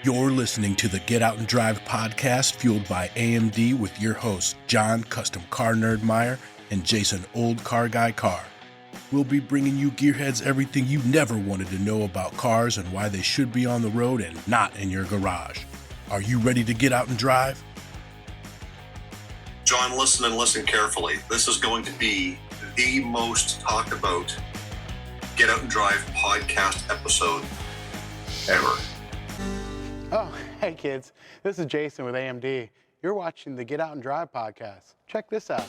You're listening to the Get Out and Drive podcast, fueled by AMD, with your hosts, John, Custom Car Nerd Meyer, and Jason, Old Car Guy Carr. We'll be bringing you gearheads everything you never wanted to know about cars and why they should be on the road and not in your garage. Are you ready to get out and drive? John, listen and listen carefully. This is going to be the most talked about Get Out and Drive podcast episode ever. Oh, hey kids, this is Jason with AMD. You're watching the Get Out and Drive podcast. Check this out.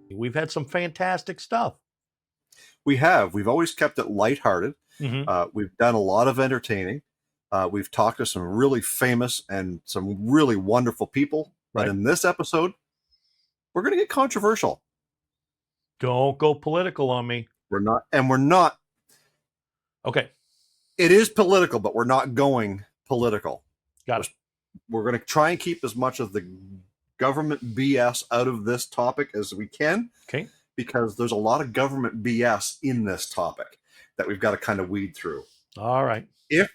We've had some fantastic stuff. We have. We've always kept it lighthearted. Mm-hmm. We've done a lot of entertaining. We've talked to some really famous and some really wonderful people. But in this episode, we're going to get controversial. Don't go political on me. We're not. Okay. It is political, but we're not going political. Got it. We're going to try and keep as much of the government BS out of this topic as we can. Okay. Because there's a lot of government BS in this topic that we've got to kind of weed through. All right. If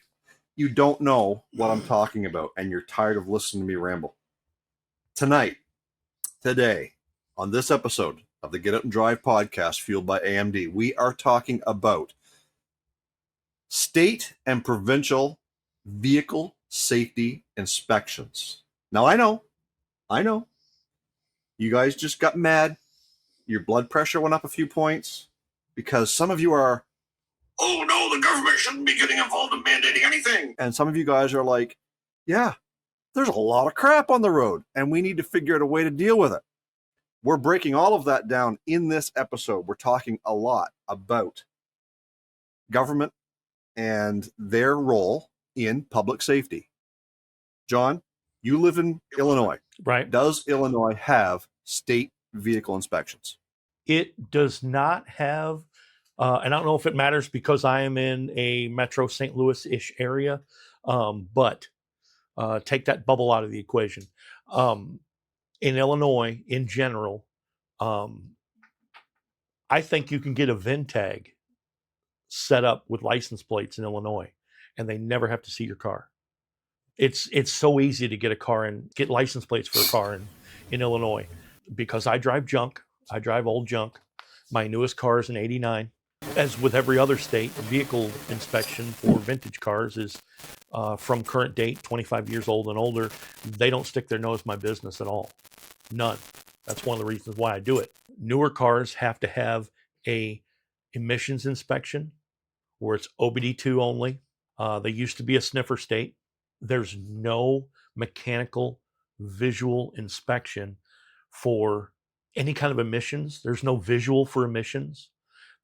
you don't know what I'm talking about and you're tired of listening to me ramble, today, on this episode of the Get Out and Drive podcast, fueled by AMD, we are talking about state and provincial vehicle safety inspections. Now, I know, you guys just got mad. Your blood pressure went up a few points because some of you are, oh no, the government shouldn't be getting involved in mandating anything. And some of you guys are like, yeah, there's a lot of crap on the road and we need to figure out a way to deal with it. We're breaking all of that down in this episode. We're talking a lot about government and their role in public safety. John, you live in Illinois. Right. Does Illinois have state vehicle inspections? It does not have, and I don't know if it matters because I am in a Metro St. Louis-ish area, but take that bubble out of the equation. In Illinois, in general, I think you can get a VIN tag set up with license plates in Illinois, and they never have to see your car. It's so easy to get a car and get license plates for a car in Illinois, because I drive junk. I drive old junk. My newest car is an 89. As with every other state, vehicle inspection for vintage cars is from current date, 25 years old and older. They don't stick their nose in my business at all. None. That's one of the reasons why I do it. Newer cars have to have a emissions inspection where it's OBD2 only. They used to be a sniffer state. There's no mechanical visual inspection for any kind of emissions. There's no visual for emissions.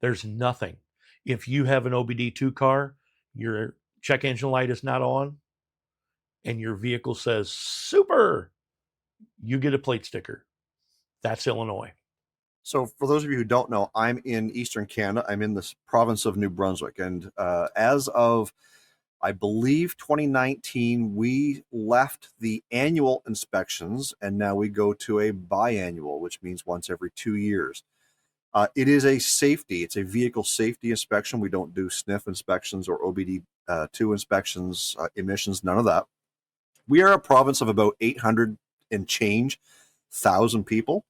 There's nothing. If you have an OBD2 car, your check engine light is not on, and your vehicle says, super, you get a plate sticker. That's Illinois. So for those of you who don't know, I'm in Eastern Canada. I'm in the province of New Brunswick. And as of, I believe, 2019, we left the annual inspections, and now we go to a biannual, which means once every 2 years. It is a safety. It's a vehicle safety inspection. We don't do sniff inspections or OBD2 inspections, emissions, none of that. We are a province of about 800 and change thousand people,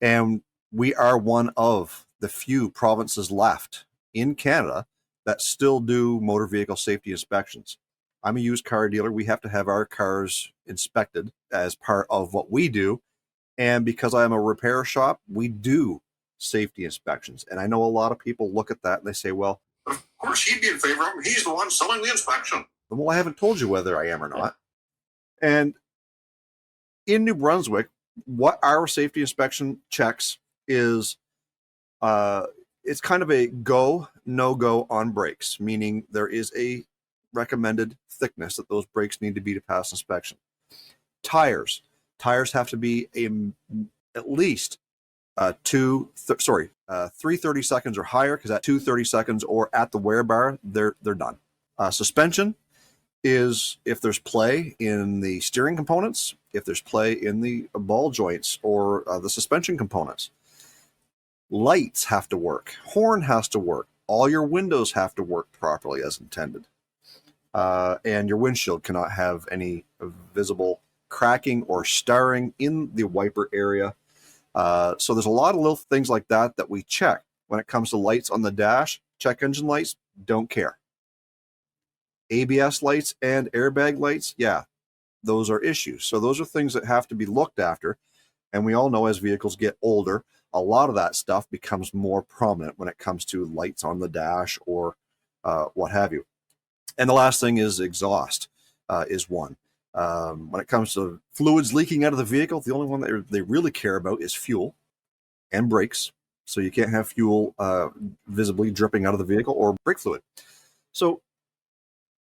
and we are one of the few provinces left in Canada that still do motor vehicle safety inspections. I'm a used car dealer. We have to have our cars inspected as part of what we do. And because I'm a repair shop, we do safety inspections. And I know a lot of people look at that and they say, well, of course he'd be in favor of them. He's the one selling the inspection. Well, I haven't told you whether I am or not. And in New Brunswick, what our safety inspection checks is it's kind of a go, no-go on brakes, meaning there is a recommended thickness that those brakes need to be to pass inspection. Tires have to be at least 330 seconds or higher, because at 230 seconds or at the wear bar, they're done. Suspension is if there's play in the steering components, if there's play in the ball joints or the suspension components. Lights have to work. Horn has to work. All your windows have to work properly as intended. And your windshield cannot have any visible cracking or starring in the wiper area. So there's a lot of little things like that that we check. When it comes to lights on the dash, check engine lights, don't care. ABS lights and airbag lights, yeah, those are issues. So those are things that have to be looked after. And we all know as vehicles get older, a lot of that stuff becomes more prominent when it comes to lights on the dash or what have you. And the last thing is exhaust is one. When it comes to fluids leaking out of the vehicle, the only one that they really care about is fuel and brakes. So you can't have fuel visibly dripping out of the vehicle or brake fluid. So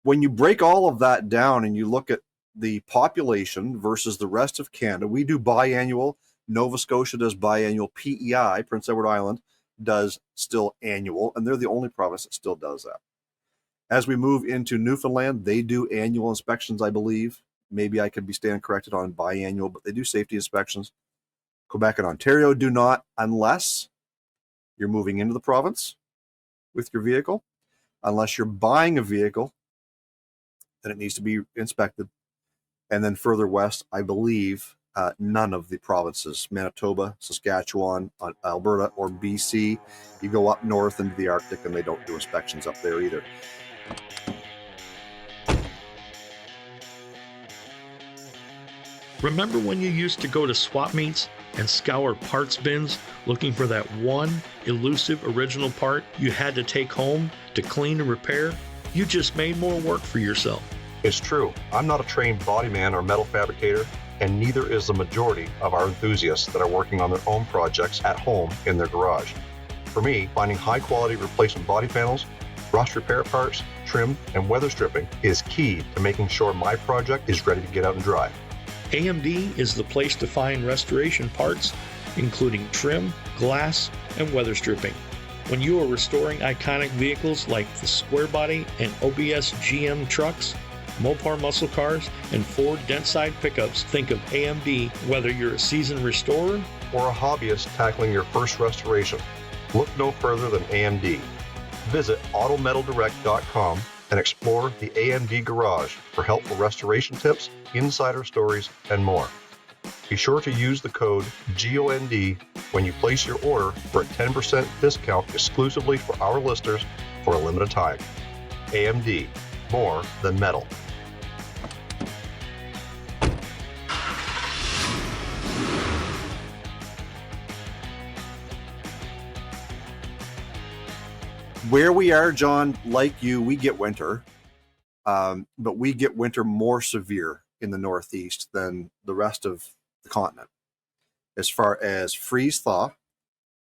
when you break all of that down and you look at the population versus the rest of Canada, we do biannual. Nova Scotia does biannual. PEI, Prince Edward Island, does still annual, and they're the only province that still does that. As we move into Newfoundland, they do annual inspections, I believe. Maybe I could be stand corrected on biannual, but they do safety inspections. Quebec and Ontario do not, unless you're moving into the province with your vehicle. Unless you're buying a vehicle, then it needs to be inspected. And then further west, I believe none of the provinces, Manitoba, Saskatchewan, Alberta, or BC, you go up north into the Arctic and they don't do inspections up there either. Remember when you used to go to swap meets and scour parts bins looking for that one elusive original part you had to take home to clean and repair? You just made more work for yourself. It's true. I'm not a trained bodyman or metal fabricator, and neither is the majority of our enthusiasts that are working on their own projects at home in their garage. For me, finding high-quality replacement body panels, rust repair parts, trim, and weather stripping is key to making sure my project is ready to get out and drive. AMD is the place to find restoration parts, including trim, glass, and weather stripping. When you are restoring iconic vehicles like the Square Body and OBS GM trucks, Mopar muscle cars, and Ford Dentside pickups, think of AMD. Whether you're a seasoned restorer or a hobbyist tackling your first restoration, look no further than AMD. Visit autometaldirect.com and explore the AMD Garage for helpful restoration tips, insider stories, and more. Be sure to use the code GOND when you place your order for a 10% discount exclusively for our listeners for a limited time. AMD, more than metal. Where we are, John, like you, we get winter, but we get winter more severe in the Northeast than the rest of the continent. As far as freeze thaw,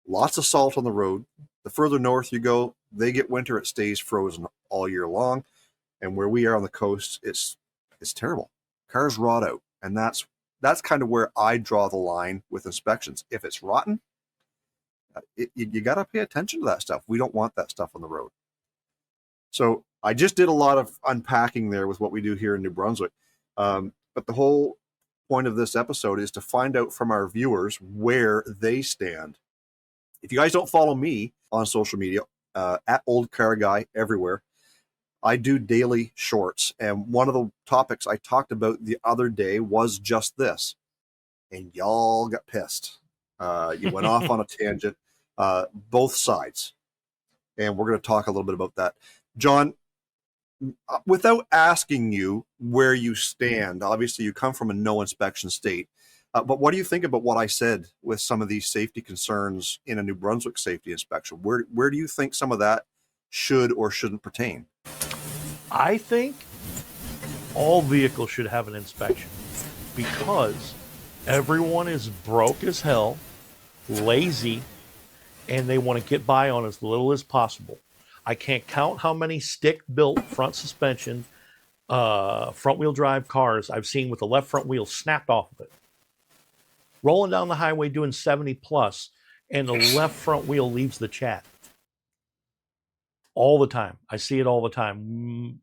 lots of salt on the road. The further north you go, they get winter, it stays frozen all year long. And where we are on the coast, it's terrible. Cars rot out. And that's kind of where I draw the line with inspections. If it's rotten, you got to pay attention to that stuff. We don't want that stuff on the road. So I just did a lot of unpacking there with what we do here in New Brunswick. But the whole point of this episode is to find out from our viewers where they stand. If you guys don't follow me on social media, at Old Car Guy everywhere, I do daily shorts. And one of the topics I talked about the other day was just this. And y'all got pissed. You went off on a tangent, both sides. And we're going to talk a little bit about that. John, without asking you where you stand, obviously you come from a no inspection state, but what do you think about what I said with some of these safety concerns in a New Brunswick safety inspection? Where do you think some of that should or shouldn't pertain? I think all vehicles should have an inspection because everyone is broke as hell, lazy, and they want to get by on as little as possible. I can't count how many stick-built front suspension, front-wheel drive cars I've seen with the left front wheel snapped off of it. Rolling down the highway doing 70 plus, and the left front wheel leaves the chat. All the time. I see it all the time.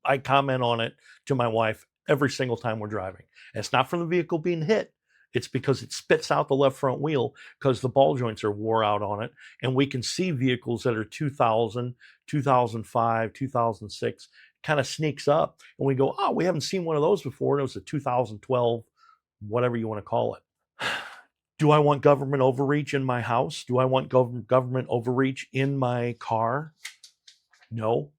I comment on it to my wife every single time we're driving. And it's not from the vehicle being hit. It's because it spits out the left front wheel because the ball joints are wore out on it. And we can see vehicles that are 2000, 2005, 2006 kind of sneaks up. And we go, oh, we haven't seen one of those before. And it was a 2012, whatever you want to call it. Do I want government overreach in my house? Do I want government overreach in my car? No.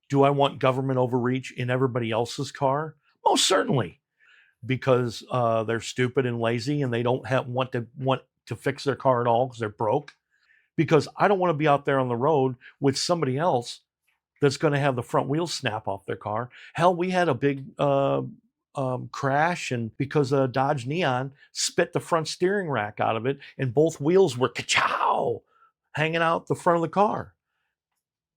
Do I want government overreach in everybody else's car? Most certainly, because they're stupid and lazy and they don't want to fix their car at all because they're broke. Because I don't want to be out there on the road with somebody else that's going to have the front wheels snap off their car. Hell, we had a big crash, and because Dodge Neon spit the front steering rack out of it, and both wheels were ka-chow hanging out the front of the car.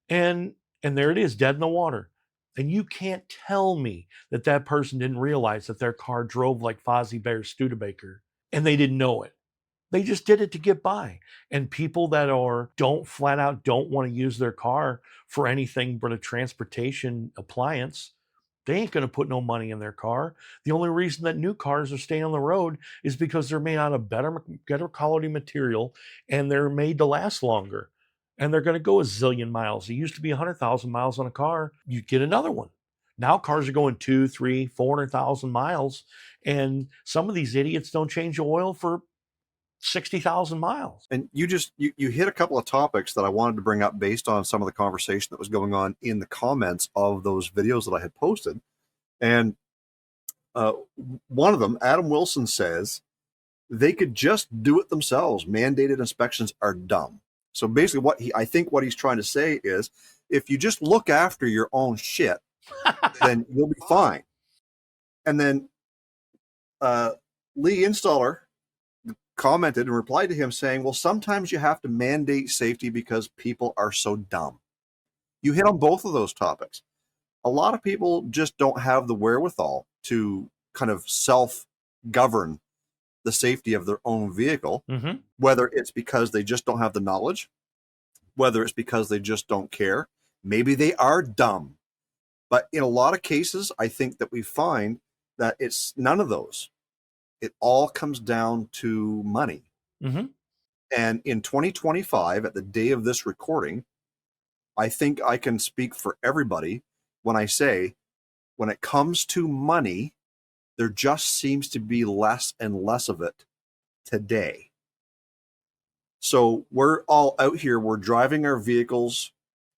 And there it is, dead in the water. And you can't tell me that that person didn't realize that their car drove like Fozzie Bear's Studebaker, and they didn't know it. They just did it to get by. And people that don't flat out don't want to use their car for anything but a transportation appliance, they ain't going to put no money in their car. The only reason that new cars are staying on the road is because they're made out of better quality material, and they're made to last longer. And they're going to go a zillion miles. It used to be 100,000 miles on a car. You get another one. Now cars are going 200,000, 300,000, 400,000 miles. And some of these idiots don't change the oil for 60,000 miles. And you hit a couple of topics that I wanted to bring up based on some of the conversation that was going on in the comments of those videos that I had posted. And one of them, Adam Wilson, says they could just do it themselves. Mandated inspections are dumb. So basically I think what he's trying to say is, if you just look after your own shit, then you'll be fine. And then Lee Installer commented and replied to him saying, well, sometimes you have to mandate safety because people are so dumb. You hit on both of those topics. A lot of people just don't have the wherewithal to kind of self-govern the safety of their own vehicle, whether it's because they just don't have the knowledge, whether it's because they just don't care. Maybe they are dumb. But in a lot of cases, I think that we find that it's none of those. It all comes down to money. And in 2025, at the day of this recording, I think I can speak for everybody when I say, when it comes to money, there just seems to be less and less of it today. So we're all out here, we're driving our vehicles,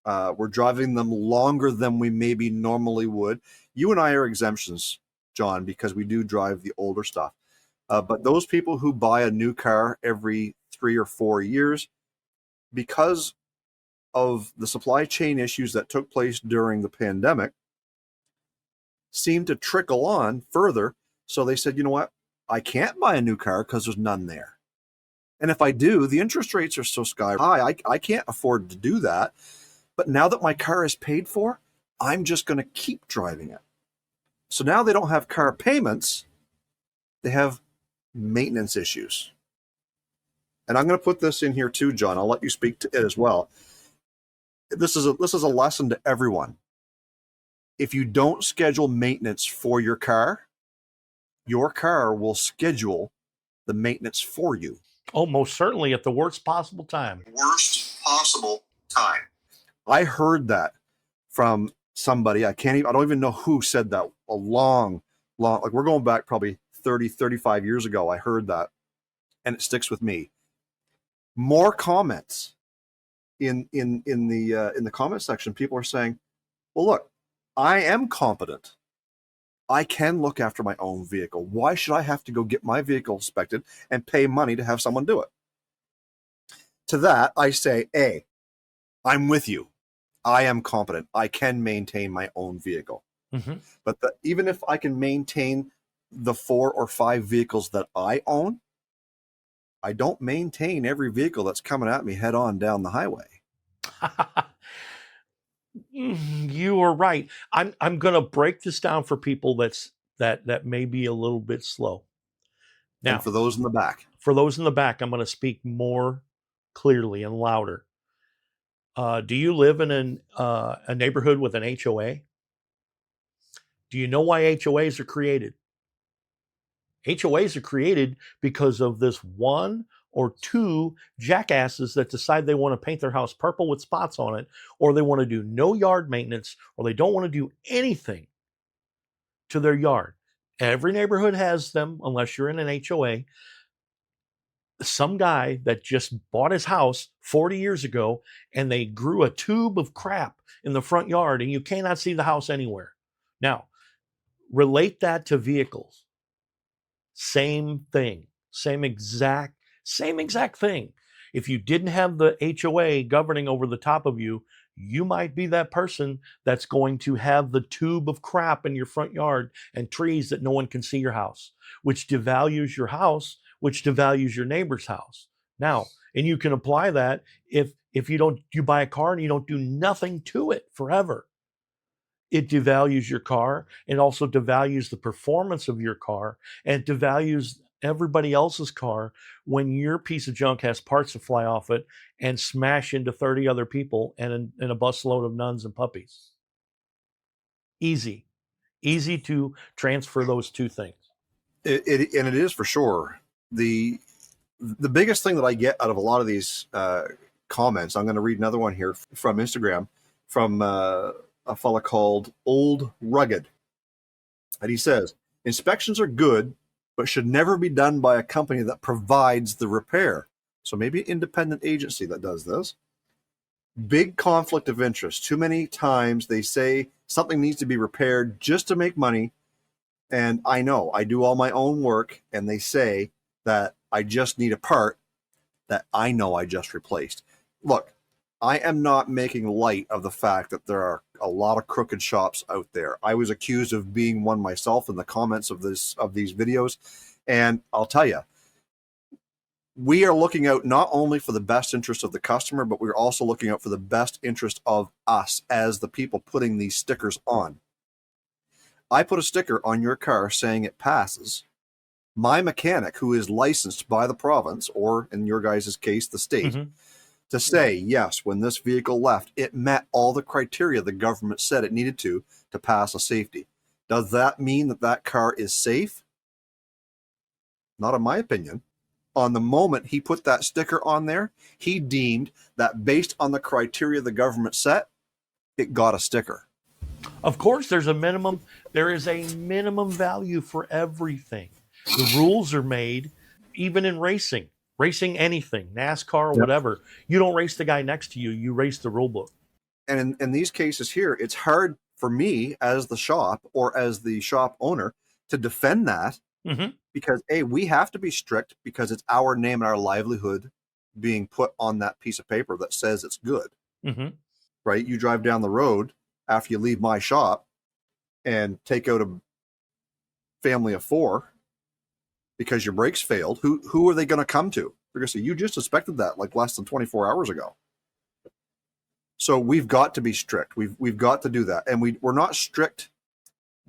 we're driving them longer than we maybe normally would. You and I are exemptions, John, because we do drive the older stuff. But those people who buy a new car every 3 or 4 years, because of the supply chain issues that took place during the pandemic, seem to trickle on further. So they said, you know what? I can't buy a new car because there's none there. And if I do, the interest rates are so sky high, I can't afford to do that. But now that my car is paid for, I'm just going to keep driving it. So now they don't have car payments. They have maintenance issues. And I'm going to put this in here too, John. I'll let you speak to it as well. This is a lesson to everyone. If you don't schedule maintenance for your car will schedule the maintenance for you. Oh, most certainly at the worst possible time. Worst possible time. I heard that from somebody. I don't even know who said that. A long, like we're going back probably 30, 35 years ago. I heard that, and it sticks with me. More comments in the comment section. People are saying, well, look, I am competent. I can look after my own vehicle. Why should I have to go get my vehicle inspected and pay money to have someone do it? To that, I say, A, I'm with you. I am competent. I can maintain my own vehicle. But even if I can maintain the 4 or 5 vehicles that I own, I don't maintain every vehicle that's coming at me head on down the highway. You are right. I'm going to break this down for people that may be a little bit slow. Now, and for those in the back, I'm going to speak more clearly and louder. Do you live in a neighborhood with an HOA? Do you know why HOAs are created? HOAs are created because of this one or two jackasses that decide they want to paint their house purple with spots on it, or they want to do no yard maintenance, or they don't want to do anything to their yard. Every neighborhood has them, unless you're in an HOA. Some guy that just bought his house 40 years ago and they grew a tube of crap in the front yard and you cannot see the house anywhere. Now, relate that to vehicles. Same thing, same exact thing. If you didn't have the HOA governing over the top of you, you might be that person that's going to have the tube of crap in your front yard and trees that no one can see your house, which devalues your house, which devalues your neighbor's house. Now, and you can apply that if you buy a car and you don't do nothing to it forever. It devalues your car. It also devalues the performance of your car, and it devalues everybody else's car when your piece of junk has parts that fly off it and smash into 30 other people and a busload of nuns and puppies. Easy to transfer those two things. It is for sure. The biggest thing that I get out of a lot of these comments, I'm going to read another one here from Instagram from a fella called Old Rugged. And he says, inspections are good, but should never be done by a company that provides the repair. So maybe an independent agency that does this. Big conflict of interest. Too many times they say something needs to be repaired just to make money. And I know I do all my own work, and they say that I just need a part that I know I just replaced. Look, I am not making light of the fact that there are a lot of crooked shops out there. I was accused of being one myself in the comments of these videos. And I'll tell you, we are looking out not only for the best interest of the customer, but we're also looking out for the best interest of us as the people putting these stickers on. I put a sticker on your car saying it passes. My mechanic, who is licensed by the province, or in your guys' case, the state, to say, yes, when this vehicle left, it met all the criteria the government said it needed to pass a safety. Does that mean that that car is safe? Not in my opinion. On the moment he put that sticker on there, he deemed that based on the criteria the government set, it got a sticker. Of course, there is a minimum value for everything. The rules are made, even in racing anything, NASCAR, Yep. whatever. You don't race the guy next to you, you race the rule book. And in these cases here, it's hard for me as the shop or as the shop owner to defend that because, A, we have to be strict because it's our name and our livelihood being put on that piece of paper that says it's good. Right? You drive down the road after you leave my shop and take out a family of 4 because your brakes failed. Who are they going to come to? They're going to say, you just inspected that like less than 24 hours ago. So we've got to be strict. We've got to do that. And we're not strict,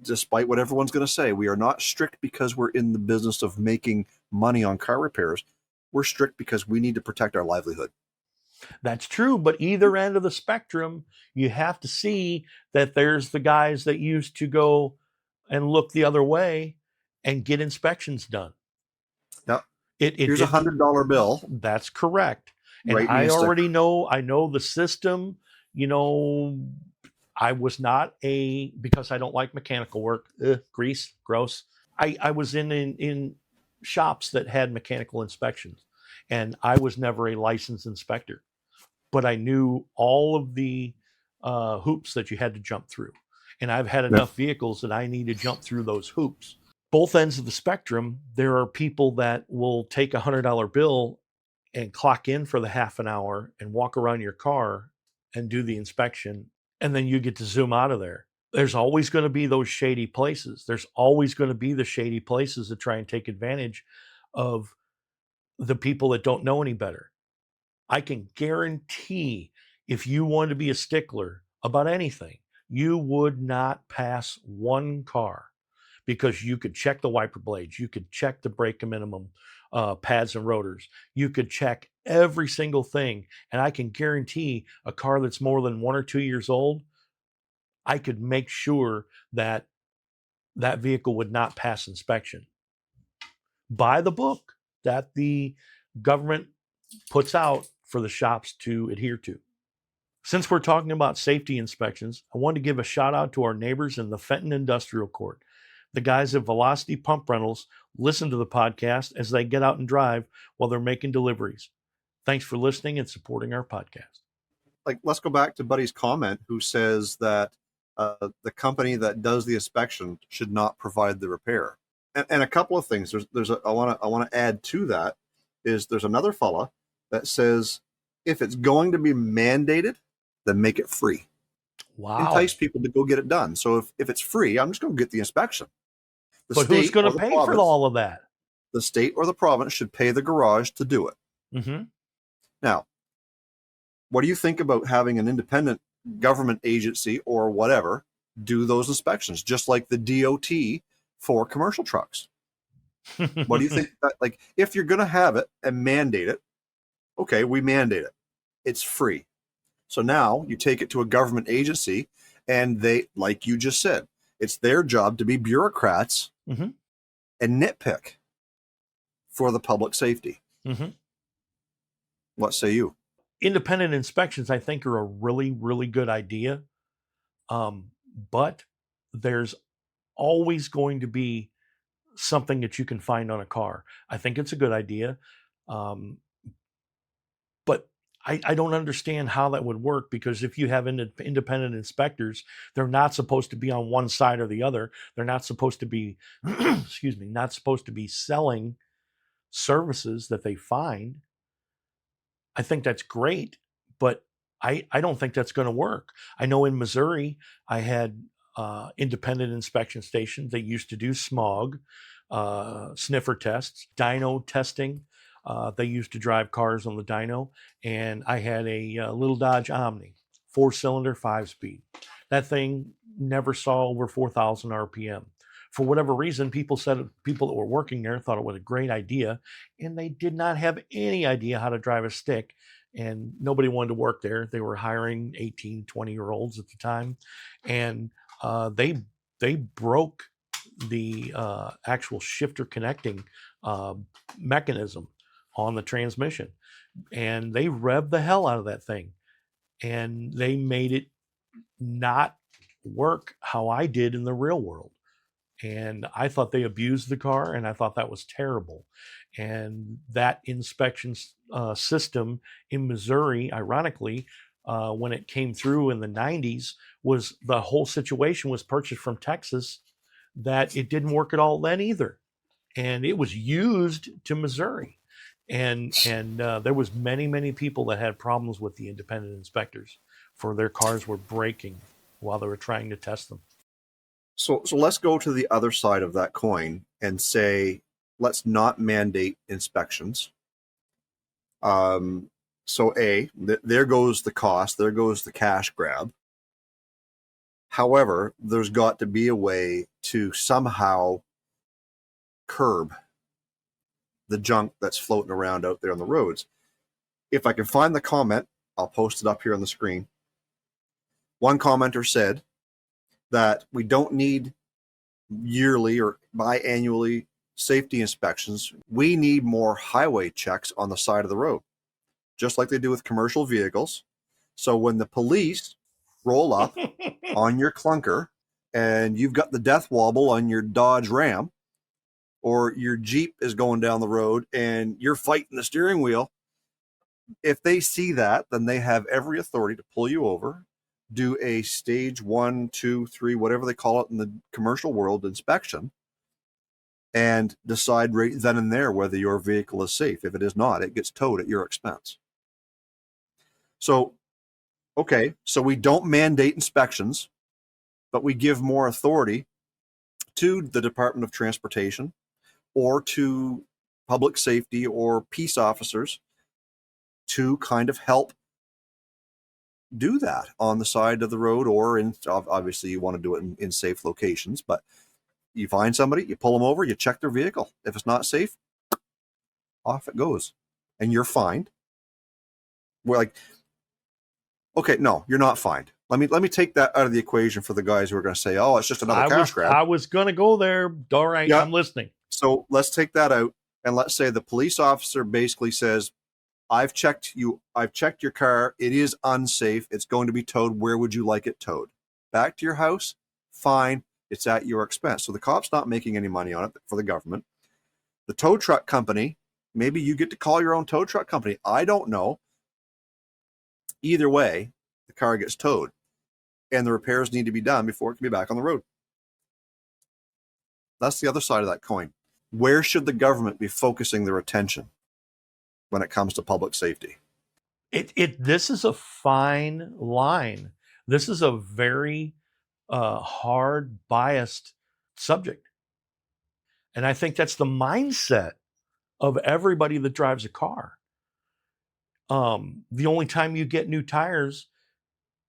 despite what everyone's going to say. We are not strict because we're in the business of making money on car repairs. We're strict because we need to protect our livelihood. That's true, but either end of the spectrum, you have to see that there's the guys that used to go and look the other way and get inspections done. Now, here's a $100 bill. That's correct. And I already know, I know the system, I was not because I don't like mechanical work, grease, gross. I was in shops that had mechanical inspections, and I was never a licensed inspector, but I knew all of the hoops that you had to jump through. And I've had enough vehicles that I need to jump through those hoops. Both ends of the spectrum, there are people that will take a $100 bill and clock in for the half an hour and walk around your car and do the inspection, and then you get to zoom out of there. There's always going to be those shady places. There's always going to be the shady places that try and take advantage of the people that don't know any better. I can guarantee if you wanted to be a stickler about anything, you would not pass one car, because you could check the wiper blades, you could check the brake minimum pads and rotors, you could check every single thing. And I can guarantee a car that's more than 1 or 2 years old, I could make sure that that vehicle would not pass inspection by the book that the government puts out for the shops to adhere to. Since we're talking about safety inspections, I want to give a shout out to our neighbors in the Fenton Industrial Court. The guys at Velocity Pump Rentals listen to the podcast as they get out and drive while they're making deliveries. Thanks for listening and supporting our podcast. Like, let's go back to Buddy's comment, who says that the company that does the inspection should not provide the repair. And a couple of things. I want to add to that is there's another fella that says if it's going to be mandated, then make it free. Wow. Entice people to go get it done. So if it's free, I'm just going to get the inspection. But who's going to pay for all of that? The state or the province should pay the garage to do it. Mm-hmm. Now, what do you think about having an independent government agency or whatever do those inspections, just like the DOT for commercial trucks? What do you think? Like, if you're going to have it and mandate it, okay, we mandate it. It's free. So now you take it to a government agency and they, like you just said, it's their job to be bureaucrats mm-hmm. and nitpick for the public safety. Mm-hmm. What say you? Independent inspections, I think, are a really, really good idea. But there's always going to be something that you can find on a car. I think it's a good idea. But I don't understand how that would work, because if you have independent inspectors, they're not supposed to be on one side or the other. They're not supposed to be, not supposed to be selling services that they find. I think that's great, but I don't think that's going to work. I know in Missouri, I had independent inspection stations. They used to do smog, sniffer tests, dyno testing. They used to drive cars on the dyno, and I had a little Dodge Omni, 4-cylinder, 5-speed. That thing never saw over 4,000 RPM. For whatever reason, people that were working there thought it was a great idea, and they did not have any idea how to drive a stick, and nobody wanted to work there. They were hiring 18, 20-year-olds at the time, and they broke the actual shifter connecting mechanism on the transmission, and they revved the hell out of that thing, and they made it not work how I did in the real world. And I thought they abused the car, and I thought that was terrible. And that inspection system in Missouri, ironically, when it came through in the 90s, was the whole situation was purchased from Texas, that it didn't work at all then either. And it was used to Missouri. And there was many people that had problems with the independent inspectors, for their cars were breaking while they were trying to test them. So let's go to the other side of that coin and say, let's not mandate inspections. So there goes the cost, there goes the cash grab. However, there's got to be a way to somehow curb the junk that's floating around out there on the roads. If I can find the comment, I'll post it up here on the screen. One commenter said that we don't need yearly or biannually safety inspections. We need more highway checks on the side of the road, just like they do with commercial vehicles. So when the police roll up on your clunker and you've got the death wobble on your Dodge Ram, or your Jeep is going down the road and you're fighting the steering wheel, if they see that, then they have every authority to pull you over, do a stage 1, 2, 3, whatever they call it in the commercial world, inspection, and decide right then and there whether your vehicle is safe. If it is not, it gets towed at your expense. So, okay, so we don't mandate inspections, but we give more authority to the Department of Transportation or to public safety or peace officers to kind of help do that on the side of the road, or in, obviously you want to do it in safe locations, but you find somebody, you pull them over, you check their vehicle. If it's not safe, off it goes, and you're fined. We're like, okay, no, you're not fined. Let me take that out of the equation for the guys who are going to say, "Oh, it's just another cash grab." I was going to go there. All right, Yeah. I'm listening. So let's take that out, and let's say the police officer basically says, I've checked your car. It is unsafe. It's going to be towed. Where would you like it towed? Back to your house? Fine. It's at your expense." So the cop's not making any money on it for the government. The tow truck company, maybe you get to call your own tow truck company. I don't know. Either way, the car gets towed, and the repairs need to be done before it can be back on the road. That's the other side of that coin. Where should the government be focusing their attention when it comes to public safety? This is a fine line. This is a very hard, biased subject. And I think that's the mindset of everybody that drives a car. The only time you get new tires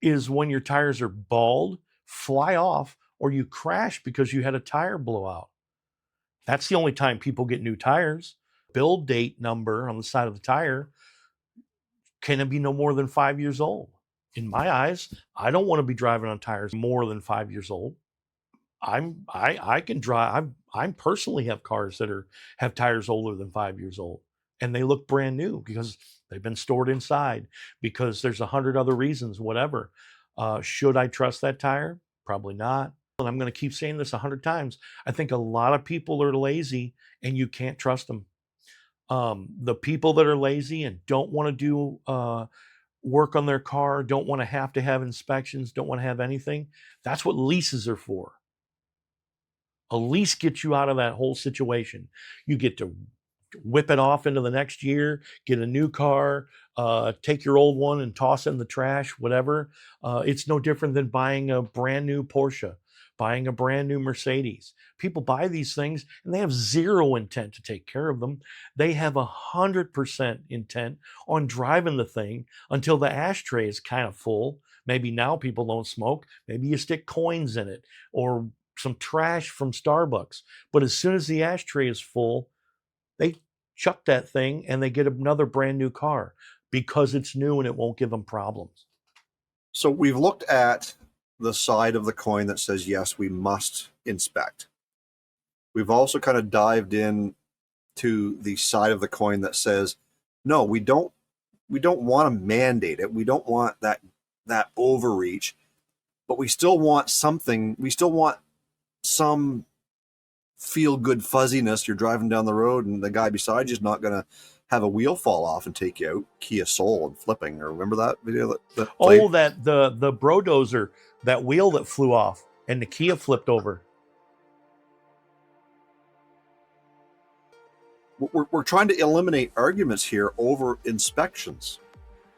is when your tires are bald, fly off, or you crash because you had a tire blowout. That's the only time people get new tires. Build date number on the side of the tire can be no more than 5 years old. In my eyes, I don't want to be driving on tires more than 5 years old. I can drive. I personally have cars that have tires older than 5 years old, and they look brand new because they've been stored inside, because there's 100 other reasons, whatever. Should I trust that tire? Probably not. And I'm going to keep saying this 100 times. I think a lot of people are lazy, and you can't trust them. The people that are lazy and don't want to do work on their car, don't want to have inspections, don't want to have anything, that's what leases are for. A lease gets you out of that whole situation. You get to whip it off into the next year, get a new car, take your old one and toss it in the trash, whatever. It's no different than buying a brand new Porsche, buying a brand new Mercedes. People buy these things and they have zero intent to take care of them. They have 100% intent on driving the thing until the ashtray is kind of full. Maybe now people don't smoke. Maybe you stick coins in it or some trash from Starbucks. But as soon as the ashtray is full, they chuck that thing and they get another brand new car because it's new and it won't give them problems. So we've looked at the side of the coin that says, yes, we must inspect. We've also kind of dived in to the side of the coin that says, no, we don't want to mandate it. We don't want that overreach, but we still want something. We still want some feel good fuzziness. You're driving down the road and the guy beside you is not going to have a wheel fall off and take you out. Kia Soul and flipping. Or remember that video that played? Oh, that the Brodozer, that wheel that flew off and the Kia flipped over. We're trying to eliminate arguments here over inspections.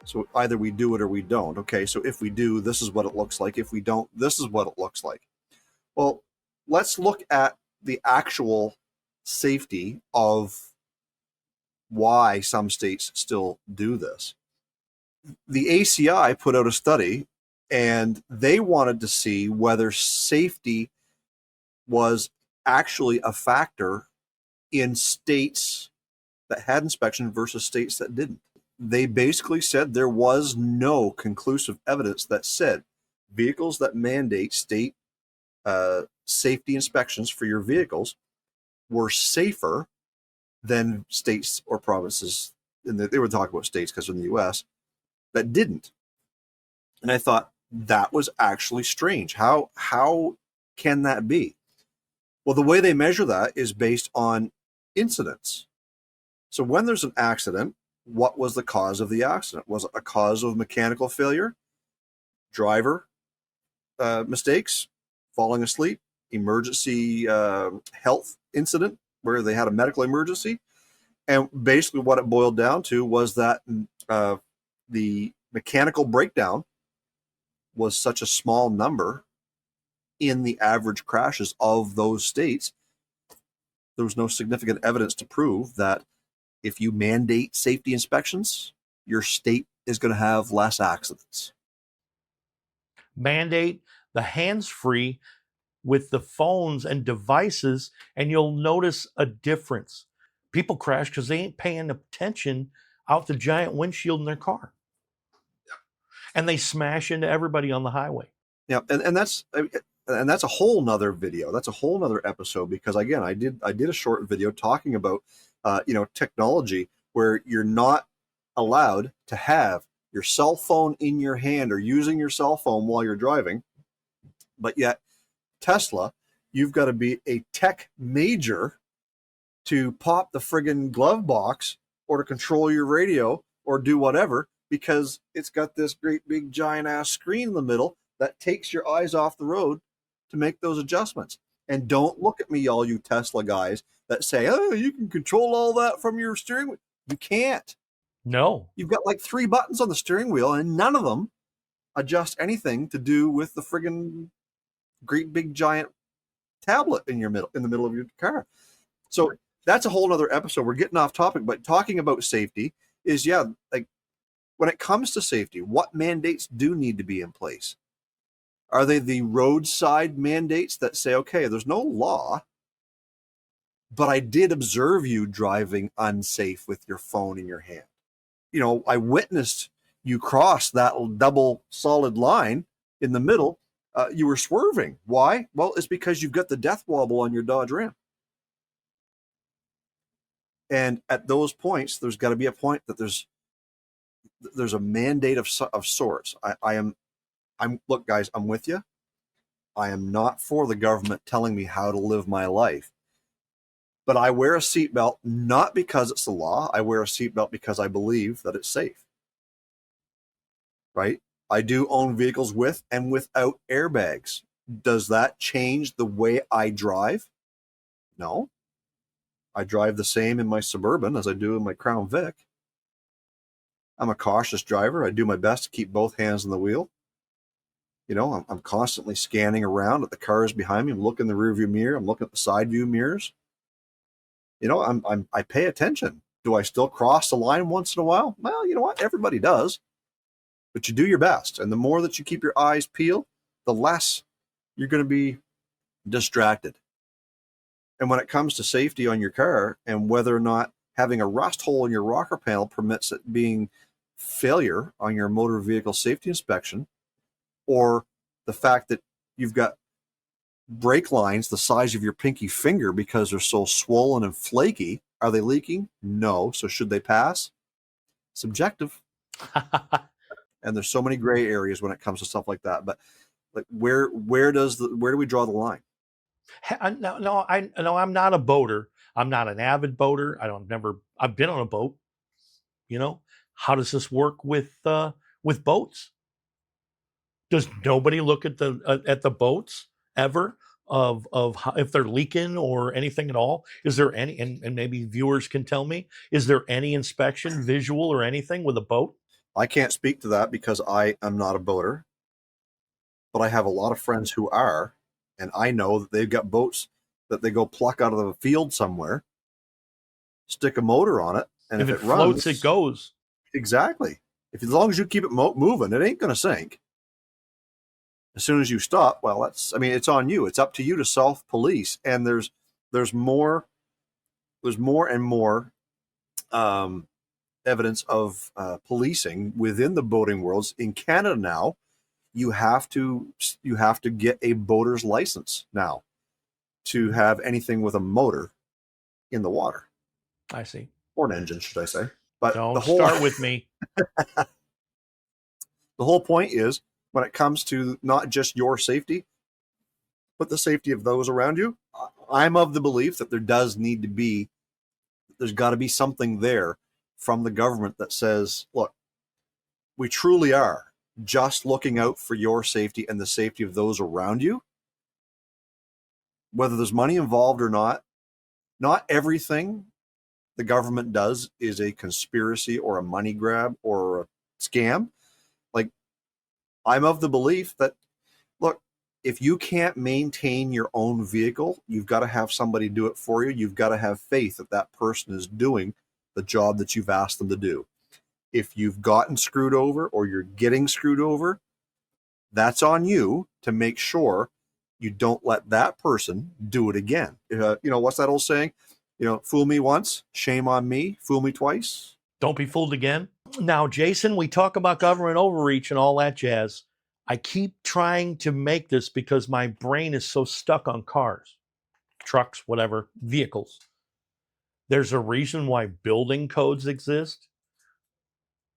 So either we do it or we don't. Okay, so if we do, this is what it looks like. If we don't, this is what it looks like. Well, let's look at the actual safety of why some states still do this. The ACI put out a study, and they wanted to see whether safety was actually a factor in states that had inspection versus states that didn't. They basically said there was no conclusive evidence that said vehicles that mandate state safety inspections for your vehicles were safer than states or provinces, and they were talking about states because in the US, that didn't. And I thought that was actually strange. How can that be? Well, the way they measure that is based on incidents. So when there's an accident, what was the cause of the accident? Was it a cause of mechanical failure, driver mistakes, falling asleep, emergency health incident where they had a medical emergency? And basically what it boiled down to was that the mechanical breakdown was such a small number in the average crashes of those states. There was no significant evidence to prove that if you mandate safety inspections, your state is going to have less accidents. Mandate the hands-free with the phones and devices, and you'll notice a difference. People crash because they ain't paying attention out the giant windshield in their car. And they smash into everybody on the highway. Yeah, and that's a whole nother video. That's a whole nother episode, because again, I did a short video talking about technology where you're not allowed to have your cell phone in your hand or using your cell phone while you're driving, but yet Tesla, you've got to be a tech major to pop the friggin' glove box or to control your radio or do whatever, because it's got this great big giant ass screen in the middle that takes your eyes off the road to make those adjustments. And don't look at me, all you Tesla guys that say, oh, you can control all that from your steering wheel. You can't. No. You've got like 3 buttons on the steering wheel, and none of them adjust anything to do with the friggin' great big giant tablet in the middle of your car. So that's a whole nother episode. We're getting off topic, but talking about safety is, like when it comes to safety, what mandates do need to be in place? Are they the roadside mandates that say, okay, there's no law, but I did observe you driving unsafe with your phone in your hand. I witnessed you cross that double solid line in the middle. You were swerving. Why? Well, it's because you've got the death wobble on your Dodge Ram. And at those points, there's got to be a point that there's a mandate of sorts. Look, guys, I'm with you. I am not for the government telling me how to live my life. But I wear a seatbelt not because it's the law. I wear a seatbelt because I believe that it's safe. Right? I do own vehicles with and without airbags. Does that change the way I drive? No. I drive the same in my Suburban as I do in my Crown Vic. I'm a cautious driver. I do my best to keep both hands on the wheel. I'm constantly scanning around at the cars behind me. I'm looking in the rearview mirror. I'm looking at the side view mirrors. I pay attention. Do I still cross the line once in a while? Well, you know what? Everybody does. But you do your best. And the more that you keep your eyes peeled, the less you're going to be distracted. And when it comes to safety on your car and whether or not having a rust hole in your rocker panel permits it being failure on your motor vehicle safety inspection, or the fact that you've got brake lines the size of your pinky finger because they're so swollen and flaky. Are they leaking? No. So should they pass? Subjective. And there's so many gray areas when it comes to stuff like that. But like, where do we draw the line? No, I'm not a boater. I'm not an avid boater. I've been on a boat. How does this work with boats? Does nobody look at the boats ever of how, if they're leaking or anything at all? Is there any, and maybe viewers can tell me, is there any inspection, visual or anything with a boat? I can't speak to that because I am not a boater, but I have a lot of friends who are, and I know that they've got boats that they go pluck out of the field somewhere, stick a motor on it, and if it floats, runs, it goes. Exactly. As long as you keep it moving, it ain't going to sink. As soon as you stop, well, it's on you. It's up to you to self-police. And there's more and more evidence of policing within the boating worlds. In Canada now, you have to get a boater's license now to have anything with a motor in the water. I see. Or an engine, should I say. But don't start with me. The whole point is, when it comes to not just your safety, but the safety of those around you, I'm of the belief that there's got to be something there from the government that says, look, we truly are just looking out for your safety and the safety of those around you. Whether there's money involved or not everything the government does is a conspiracy or a money grab or a scam. Like, I'm of the belief that, look, if you can't maintain your own vehicle, you've got to have somebody do it for you. You've got to have faith that that person is doing the job that you've asked them to do. If you've gotten screwed over or you're getting screwed over, that's on you to make sure you don't let that person do it again. What's that old saying? Fool me once, shame on me. Fool me twice. Don't be fooled again. Now, Jason, we talk about government overreach and all that jazz. I keep trying to make this because my brain is so stuck on cars, trucks, whatever, vehicles. There's a reason why building codes exist.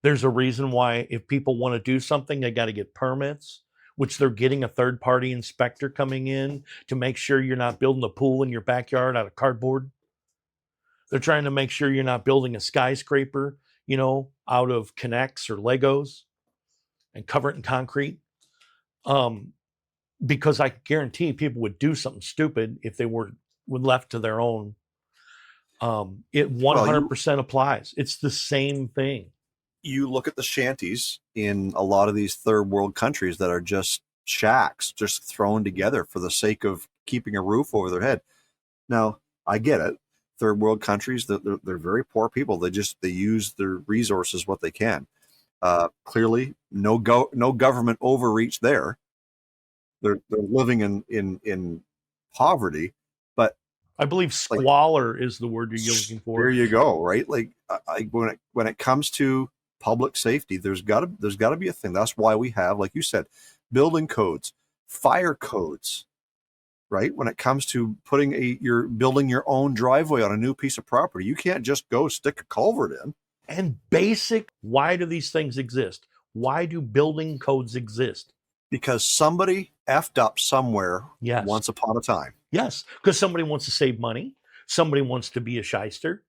There's a reason why if people want to do something, they got to get permits, which they're getting a third-party inspector coming in to make sure you're not building a pool in your backyard out of cardboard. They're trying to make sure you're not building a skyscraper, out of Connects or Legos and cover it in concrete. Because I guarantee people would do something stupid if they were left to their own. It 100% applies. It's the same thing. You look at the shanties in a lot of these third world countries that are just shacks, just thrown together for the sake of keeping a roof over their head. Now, I get it. Third world countries, they're very poor people. They use their resources what they can. Clearly, no government overreach there. They're living in poverty, but I believe squalor is the word you're looking for. There you go, right? Like when it comes to public safety, there's got to be a thing. That's why we have, like you said, building codes, fire codes, right? When it comes to you're building your own driveway on a new piece of property, you can't just go stick a culvert in. And why do these things exist? Why do building codes exist? Because somebody effed up somewhere once upon a time. Yes, because somebody wants to save money. Somebody wants to be a shyster.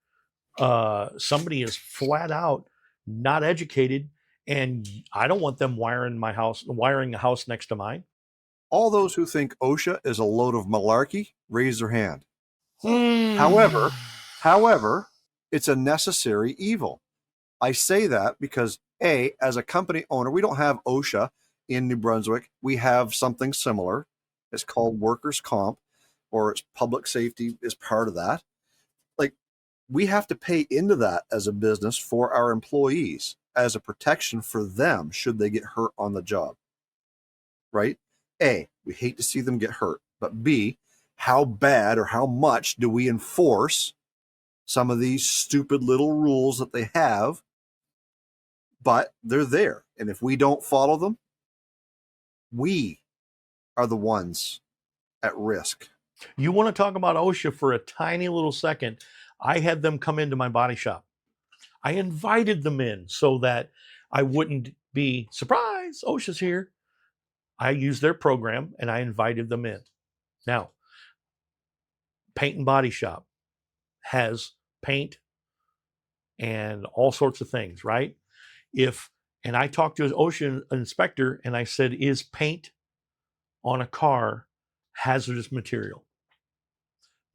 Somebody is flat out not educated, and I don't want them wiring a house next to mine. All those who think OSHA is a load of malarkey, raise their hand. However, it's a necessary evil. I say that because, as a company owner, we don't have OSHA in New Brunswick. We have something similar. It's called workers' comp, or it's public safety is part of that. Like, we have to pay into that as a business for our employees as a protection for them should they get hurt on the job. Right? A, we hate to see them get hurt. But B, how bad or how much do we enforce some of these stupid little rules that they have? But they're there. And if we don't follow them, we are the ones at risk. You want to talk about OSHA for a tiny little second? I had them come into my body shop. I invited them in so that I wouldn't be surprised. OSHA's here. I used their program and I invited them in. Now, Paint and Body Shop has paint and all sorts of things, right? And I talked to an OSHA inspector and I said, is paint on a car hazardous material?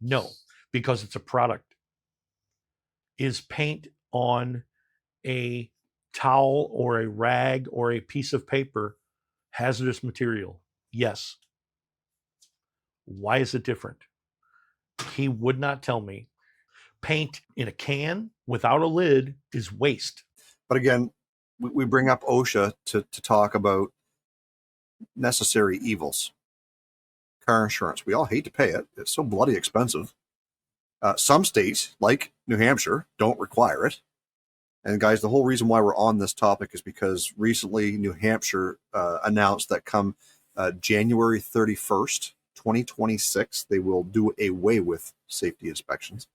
No, because it's a product. Is paint on a towel or a rag or a piece of paper hazardous material? Yes. Why is it different? He would not tell me. Paint in a can without a lid is waste. But again, we bring up OSHA to talk about necessary evils. Car insurance. We all hate to pay it. It's so bloody expensive. Some states, like New Hampshire, don't require it. And guys, the whole reason why we're on this topic is because recently New Hampshire announced that come January 31st, 2026, they will do away with safety inspections.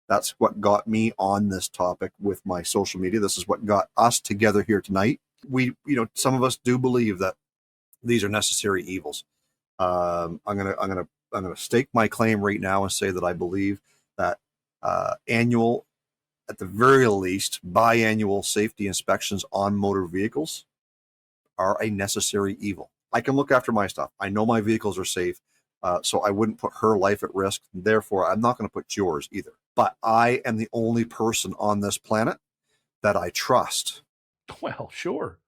That's what got me on this topic with my social media. This is what got us together here tonight. Some of us do believe that these are necessary evils. I'm gonna stake my claim right now and say that I believe that annual, at the very least, biannual safety inspections on motor vehicles are a necessary evil. I can look after my stuff. I know my vehicles are safe, so I wouldn't put her life at risk. Therefore, I'm not going to put yours either. But I am the only person on this planet that I trust. Well, sure.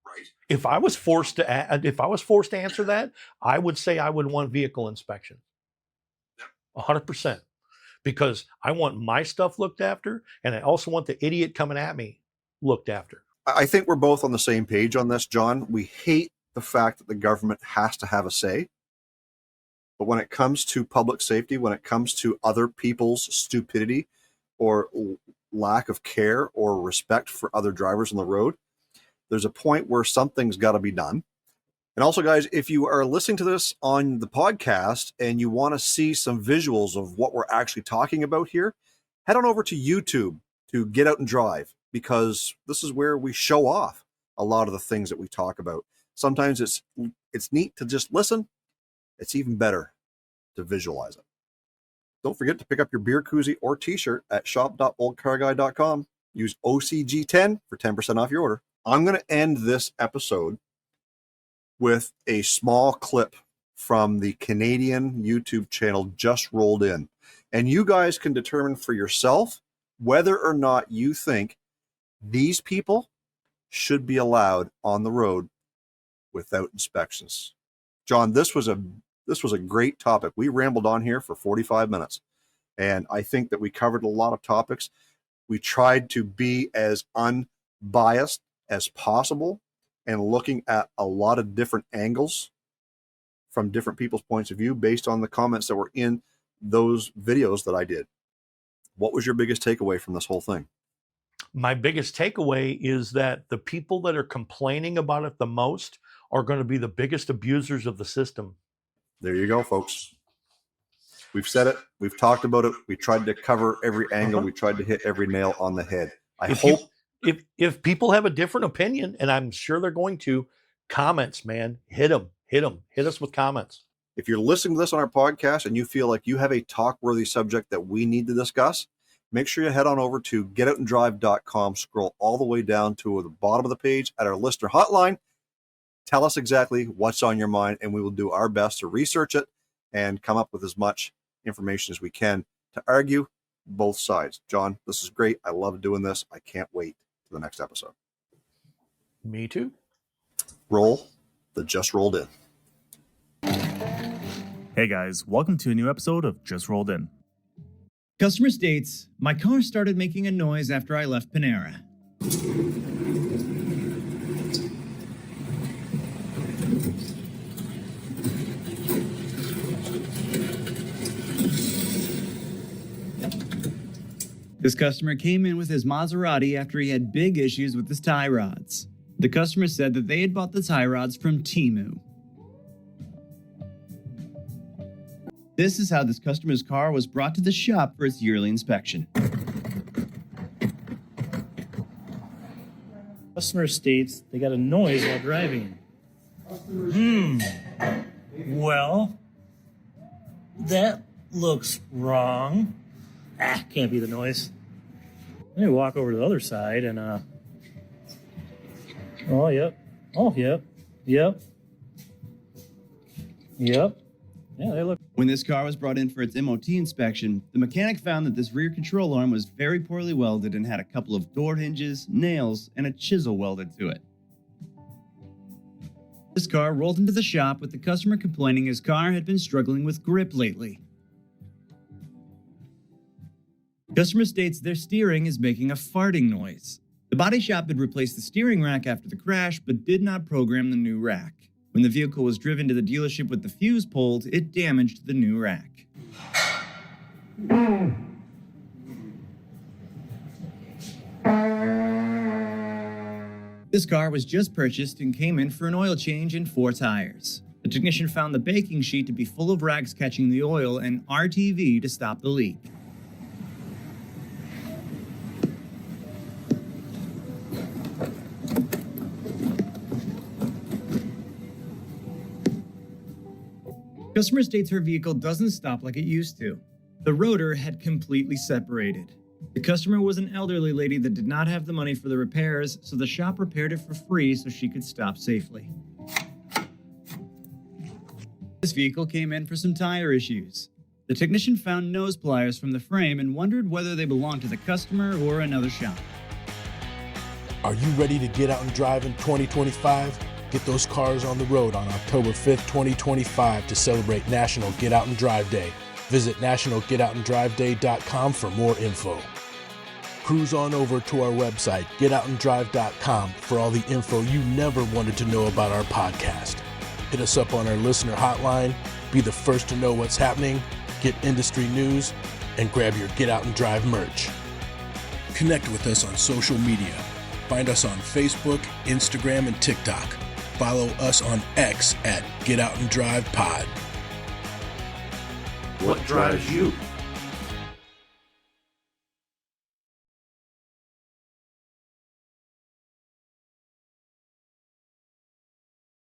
Right. If I was forced to answer that, I would say I would want vehicle inspection. 100%. Because I want my stuff looked after, and I also want the idiot coming at me looked after. I think we're both on the same page on this, John. We hate the fact that the government has to have a say. But when it comes to public safety, when it comes to other people's stupidity or lack of care or respect for other drivers on the road. There's a point where something's got to be done. And also, guys, if you are listening to this on the podcast and you want to see some visuals of what we're actually talking about here, head on over to YouTube to Get Out and Drive, because this is where we show off a lot of the things that we talk about. Sometimes it's neat to just listen. It's even better to visualize it. Don't forget to pick up your beer koozie or t-shirt at shop.oldcarguy.com. Use OCG10 for 10% off your order. I'm going to end this episode with a small clip from the Canadian YouTube channel Just Rolled In. And you guys can determine for yourself whether or not you think these people should be allowed on the road without inspections. John, this was a great topic. We rambled on here for 45 minutes, and I think that we covered a lot of topics. We tried to be as unbiased as possible and looking at a lot of different angles from different people's points of view based on the comments that were in those videos that I did. What was your biggest takeaway from this whole thing? My biggest takeaway is that the people that are complaining about it the most are going to be the biggest abusers of the system. There you go, folks. We've said it. We've talked about it. We tried to cover every angle. We tried to hit every nail on the head. If people have a different opinion, and I'm sure they're going to, comments, man, hit them. Hit us with comments. If you're listening to this on our podcast and you feel like you have a talk-worthy subject that we need to discuss, make sure you head on over to getoutanddrive.com, scroll all the way down to the bottom of the page at our listener hotline. Tell us exactly what's on your mind, and we will do our best to research it and come up with as much information as we can to argue both sides. John, this is great. I love doing this. I can't wait for the next episode. Me too. Roll the Just Rolled In. Hey guys, welcome to a new episode of Just Rolled In. Customer states, my car started making a noise after I left Panera. This customer came in with his Maserati after he had big issues with his tie rods. The customer said that they had bought the tie rods from Temu. This is how this customer's car was brought to the shop for its yearly inspection. Customer states they got a noise while driving. Well, that looks wrong. Can't be the noise. Let me walk over to the other side and, oh, yep. Yeah, they look. When this car was brought in for its MOT inspection, the mechanic found that this rear control arm was very poorly welded and had a couple of door hinges, nails, and a chisel welded to it. This car rolled into the shop with the customer complaining his car had been struggling with grip lately. Customer states their steering is making a farting noise. The body shop had replaced the steering rack after the crash, but did not program the new rack. When the vehicle was driven to the dealership with the fuse pulled, it damaged the new rack. This car was just purchased and came in for an oil change and 4 tires. The technician found the baking sheet to be full of rags catching the oil and RTV to stop the leak. Customer states her vehicle doesn't stop like it used to. The rotor had completely separated. The customer was an elderly lady that did not have the money for the repairs, so the shop repaired it for free so she could stop safely. This vehicle came in for some tire issues. The technician found nose pliers from the frame and wondered whether they belonged to the customer or another shop. Are you ready to get out and drive in 2025? Get those cars on the road on October 5th, 2025 to celebrate National Get Out and Drive Day. Visit nationalgetoutanddriveday.com for more info. Cruise on over to our website, getoutanddrive.com, for all the info you never wanted to know about our podcast. Hit us up on our listener hotline, be the first to know what's happening, get industry news, and grab your Get Out and Drive merch. connect with us on social media. Find us on Facebook, Instagram, and TikTok. Follow us on X at Get Out and Drive Pod. What drives you?